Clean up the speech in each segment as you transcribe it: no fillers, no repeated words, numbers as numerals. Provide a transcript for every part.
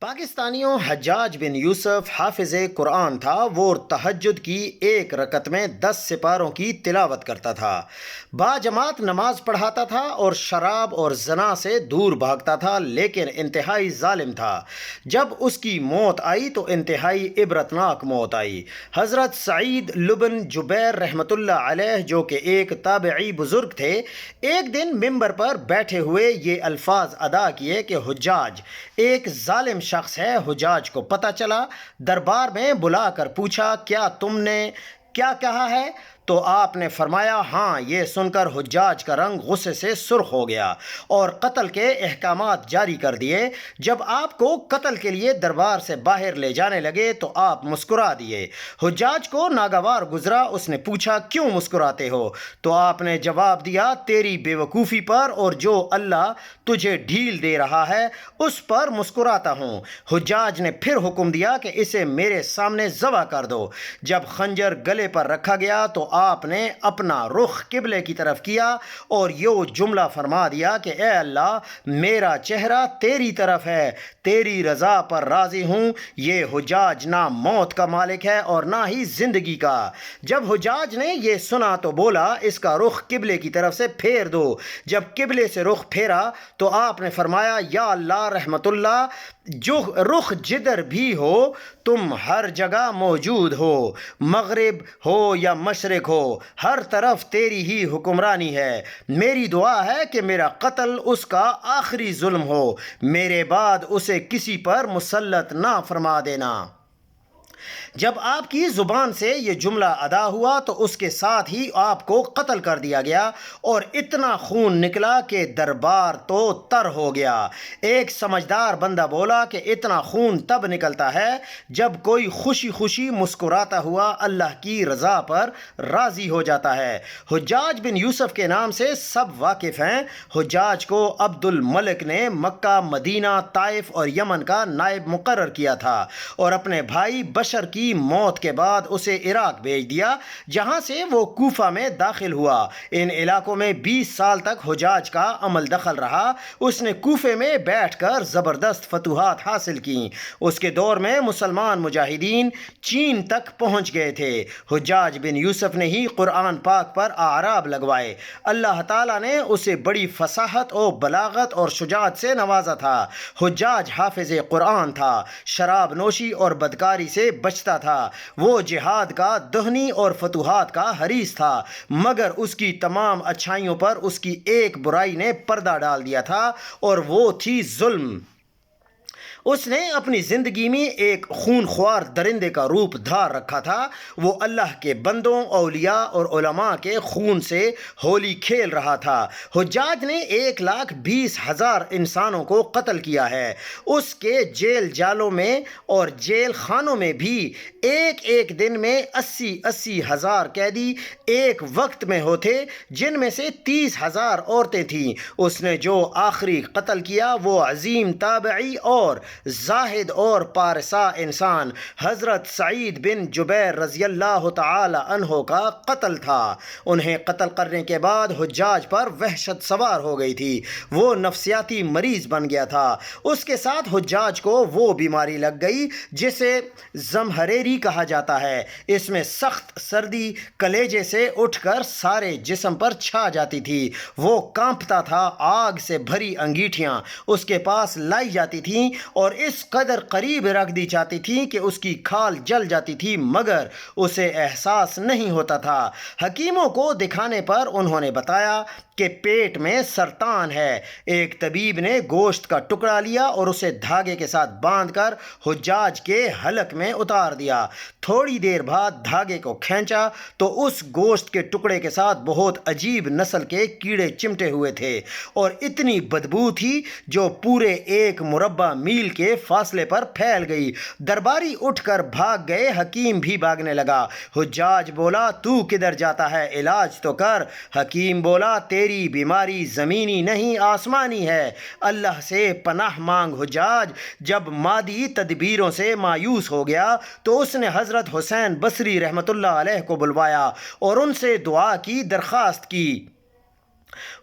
پاکستانیوں، حجاج بن یوسف حافظ قرآن تھا۔ وہ تہجد کی ایک رکعت میں 10 سپاروں کی تلاوت کرتا تھا، باجماعت نماز پڑھاتا تھا اور شراب اور زنا سے دور بھاگتا تھا، لیکن انتہائی ظالم تھا۔ جب اس کی موت آئی تو انتہائی عبرتناک موت آئی۔ حضرت سعید بن جبیر رحمۃ اللہ علیہ، جو کہ ایک تابعی بزرگ تھے، ایک دن ممبر پر بیٹھے ہوئے یہ الفاظ ادا کیے کہ حجاج ایک ظالم شخص ہے۔ حجاج کو پتہ چلا، دربار میں بلا کر پوچھا، کیا تم نے کیا کہا ہے؟ تو آپ نے فرمایا، ہاں۔ یہ سن کر حجاج کا رنگ غصے سے سرخ ہو گیا اور قتل کے احکامات جاری کر دیے۔ جب آپ کو قتل کے لیے دربار سے باہر لے جانے لگے تو آپ مسکرا دیے۔ حجاج کو ناگوار گزرا۔ اس نے پوچھا، کیوں مسکراتے ہو؟ تو آپ نے جواب دیا، تیری بے وقوفی پر اور جو اللہ تجھے ڈھیل دے رہا ہے اس پر مسکراتا ہوں۔ حجاج نے پھر حکم دیا کہ اسے میرے سامنے ذبح کر دو۔ جب خنجر گلے پر رکھا گیا تو آپ نے اپنا رخ قبلے کی طرف کیا اور یہ جملہ فرما دیا کہ اے اللہ، میرا چہرہ تیری طرف ہے، تیری رضا پر راضی ہوں۔ یہ حجاج نہ موت کا مالک ہے اور نہ ہی زندگی کا۔ جب حجاج نے یہ سنا تو بولا، اس کا رخ قبلے کی طرف سے پھیر دو۔ جب قبلے سے رخ پھیرا تو آپ نے فرمایا، یا اللہ، رحمت اللہ، جو رخ جدھر بھی ہو تم ہر جگہ موجود ہو، مغرب ہو یا مشرق ہو، ہر طرف تیری ہی حکمرانی ہے۔ میری دعا ہے کہ میرا قتل اس کا آخری ظلم ہو، میرے بعد اسے کسی پر مسلط نہ فرما دینا۔ جب آپ کی زبان سے یہ جملہ ادا ہوا تو اس کے ساتھ ہی آپ کو قتل کر دیا گیا اور اتنا خون نکلا کہ دربار تو تر ہو گیا۔ ایک سمجھدار بندہ بولا کہ اتنا خون تب نکلتا ہے جب کوئی خوشی خوشی مسکراتا ہوا اللہ کی رضا پر راضی ہو جاتا ہے۔ حجاج بن یوسف کے نام سے سب واقف ہیں۔ حجاج کو عبد الملک نے مکہ، مدینہ، طائف اور یمن کا نائب مقرر کیا تھا اور اپنے بھائی بشر کی موت کے بعد اسے عراق بھیج دیا، جہاں سے وہ کوفہ میں داخل ہوا۔ ان علاقوں میں 20 سال تک حجاج کا عمل دخل رہا۔ اس نے کوفے میں بیٹھ کر زبردست فتوحات حاصل کیں۔ اس کے دور میں مسلمان مجاہدین چین تک پہنچ گئے تھے۔ حجاج بن یوسف نے ہی قرآن پاک پر اعراب لگوائے۔ اللہ تعالیٰ نے اسے بڑی فصاحت اور بلاغت اور شجاعت سے نوازا تھا۔ حجاج حافظ قرآن تھا، شراب نوشی اور بدکاری سے بچتا تھا۔ وہ جہاد کا دہنی اور فتوحات کا حریص تھا، مگر اس کی تمام اچھائیوں پر اس کی ایک برائی نے پردہ ڈال دیا تھا اور وہ تھی ظلم۔ اس نے اپنی زندگی میں ایک خون خوار درندے کا روپ دھار رکھا تھا۔ وہ اللہ کے بندوں، اولیاء اور علماء کے خون سے ہولی کھیل رہا تھا۔ حجاج نے 1,20,000 انسانوں کو قتل کیا ہے۔ اس کے جیل جالوں میں اور جیل خانوں میں بھی ایک ایک دن میں 80,000 ہزار قیدی ایک وقت میں ہوتے، جن میں سے 30,000 عورتیں تھیں۔ اس نے جو آخری قتل کیا وہ عظیم تابعی اور زاہد اور پارسا انسان حضرت سعید بن جبیر رضی اللہ تعالی عنہ کا قتل تھا۔ انہیں قتل کرنے کے بعد حجاج پر وحشت سوار ہو گئی تھی۔ وہ نفسیاتی مریض بن گیا تھا۔ اس کے ساتھ حجاج کو وہ بیماری لگ گئی جسے زمہریری کہا جاتا ہے۔ اس میں سخت سردی کلیجے سے اٹھ کر سارے جسم پر چھا جاتی تھی۔ وہ کانپتا تھا۔ آگ سے بھری انگیٹھیاں اس کے پاس لائی جاتی تھیں اور اس قدر قریب رکھ دی جاتی تھی کہ اس کی کھال جل جاتی تھی، مگر اسے احساس نہیں ہوتا تھا۔ حکیموں کو دکھانے پر انہوں نے بتایا کہ پیٹ میں سرطان ہے۔ ایک طبیب نے گوشت کا ٹکڑا لیا اور اسے دھاگے کے ساتھ باندھ کر حجاج کے حلق میں اتار دیا۔ تھوڑی دیر بعد دھاگے کو کھینچا تو اس گوشت کے ٹکڑے کے ساتھ بہت عجیب نسل کے کیڑے چمٹے ہوئے تھے اور اتنی بدبو تھی جو پورے 1 مربع میل کے فاصلے پر پھیل گئی۔ درباری اٹھ کر بھاگ گئے، حکیم بھی بھاگنے لگا۔ حجاج بولا، تو کدھر جاتا ہے؟ علاج تو کر۔ حکیم بولا، تیری بیماری زمینی نہیں آسمانی ہے، اللہ سے پناہ مانگ۔ حجاج جب مادی تدبیروں سے مایوس ہو گیا تو اس نے حضرت حسین بصری رحمۃ اللہ علیہ کو بلوایا اور ان سے دعا کی درخواست کی۔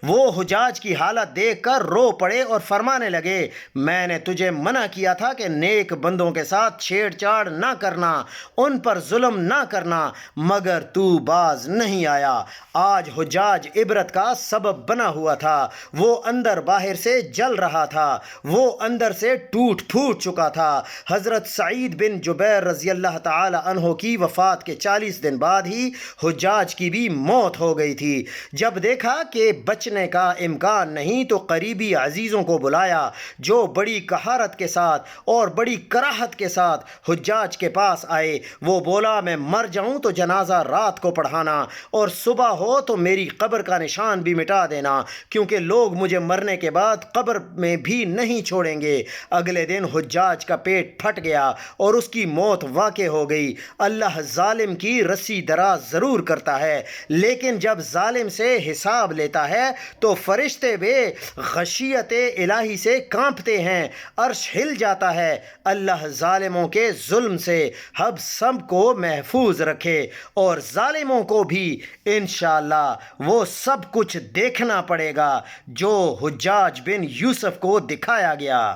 وہ حجاج کی حالت دیکھ کر رو پڑے اور فرمانے لگے میں نے تجھے منع کیا تھا کہ نیک بندوں کے ساتھ چھیڑ چھاڑ نہ کرنا، ان پر ظلم نہ کرنا، مگر تو باز نہیں آیا۔ آج حجاج عبرت کا سبب بنا ہوا تھا، وہ اندر باہر سے جل رہا تھا، وہ اندر سے ٹوٹ پھوٹ چکا تھا۔ حضرت سعید بن جبیر رضی اللہ تعالی عنہ کی وفات کے 40 دن بعد ہی حجاج کی بھی موت ہو گئی تھی۔ جب دیکھا کہ بچنے کا امکان نہیں تو قریبی عزیزوں کو بلایا، جو بڑی کہارت کے ساتھ اور بڑی کراہت کے ساتھ حجاج کے پاس آئے۔ وہ بولا میں مر جاؤں تو جنازہ رات کو پڑھانا اور صبح ہو تو میری قبر کا نشان بھی مٹا دینا، کیونکہ لوگ مجھے مرنے کے بعد قبر میں بھی نہیں چھوڑیں گے۔ اگلے دن حجاج کا پیٹ پھٹ گیا اور اس کی موت واقع ہو گئی۔ اللہ ظالم کی رسی دراز ضرور کرتا ہے، لیکن جب ظالم سے حساب لیتا ہے تو فرشتے بے خشیت الہی سے کانپتے ہیں، عرش ہل جاتا ہے۔ اللہ ظالموں کے ظلم سے ہم سب کو محفوظ رکھے، اور ظالموں کو بھی انشاءاللہ وہ سب کچھ دیکھنا پڑے گا جو حجاج بن یوسف کو دکھایا گیا۔